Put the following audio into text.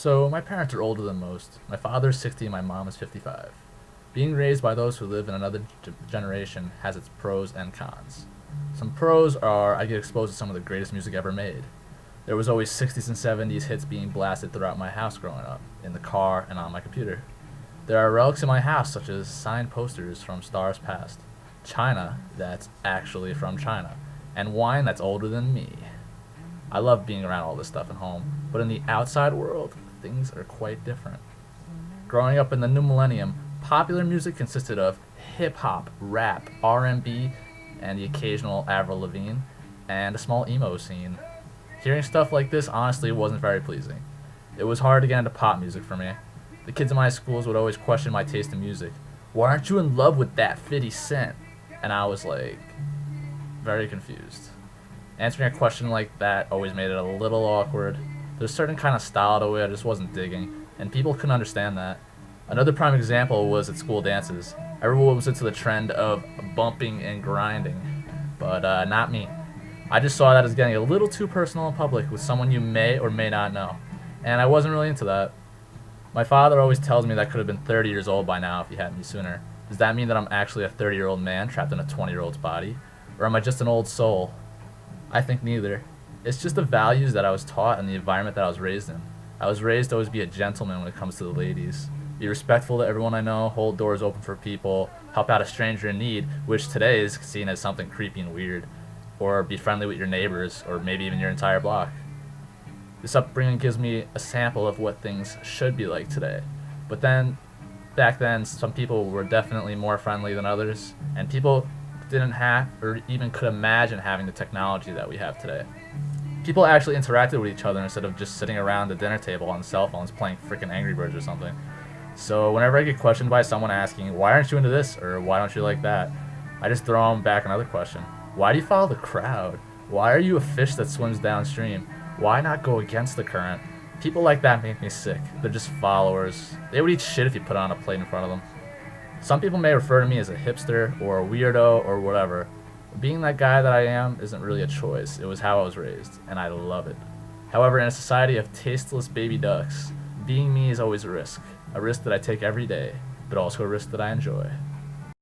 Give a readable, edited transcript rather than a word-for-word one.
So, my parents are older than most. My father's 60 and my mom is 55. Being raised by those who live in another generation has its pros and cons. Some pros are I get exposed to some of the greatest music ever made. There was always 60s and 70s hits being blasted throughout my house growing up, in the car and on my computer. There are relics in my house such as signed posters from stars past, china that's actually from China, and wine that's older than me. I love being around all this stuff at home, but in the outside world, things are quite different. Growing up in the new millennium, popular music consisted of hip hop, rap, R&B, and the occasional Avril Lavigne, and a small emo scene. Hearing stuff like this honestly wasn't very pleasing. It was hard to get into pop music for me. The kids in my schools would always question my taste in music. Why aren't you in love with that 50 Cent? And I was like, very confused. Answering a question like that always made it a little awkward. There's a certain kind of style to it I just wasn't digging, and people couldn't understand that. Another prime example was at school dances. Everyone was into the trend of bumping and grinding, but not me. I just saw that as getting a little too personal in public with someone you may or may not know, and I wasn't really into that. My father always tells me that I could have been 30 years old by now if he had me sooner. Does that mean that I'm actually a 30-year-old man trapped in a 20-year-old's body? Or am I just an old soul? I think neither. It's just the values that I was taught and the environment that I was raised in. I was raised to always be a gentleman when it comes to the ladies. Be respectful to everyone I know, hold doors open for people, help out a stranger in need, which today is seen as something creepy and weird. Or be friendly with your neighbors, or maybe even your entire block. This upbringing gives me a sample of what things should be like today. But then, back then, some people were definitely more friendly than others, and people didn't have or even could imagine having the technology that we have today. People actually interacted with each other instead of just sitting around the dinner table on cell phones playing freaking Angry Birds or something. So whenever I get questioned by someone asking, why aren't you into this, or why don't you like that, I just throw them back another question. Why do you follow the crowd? Why are you a fish that swims downstream? Why not go against the current? People like that make me sick. They're just followers. They would eat shit if you put it on a plate in front of them. Some people may refer to me as a hipster or a weirdo or whatever. Being that guy that I am isn't really a choice. It was how I was raised, and I love it. However, in a society of tasteless baby ducks, being me is always a risk. A risk that I take every day, but also a risk that I enjoy.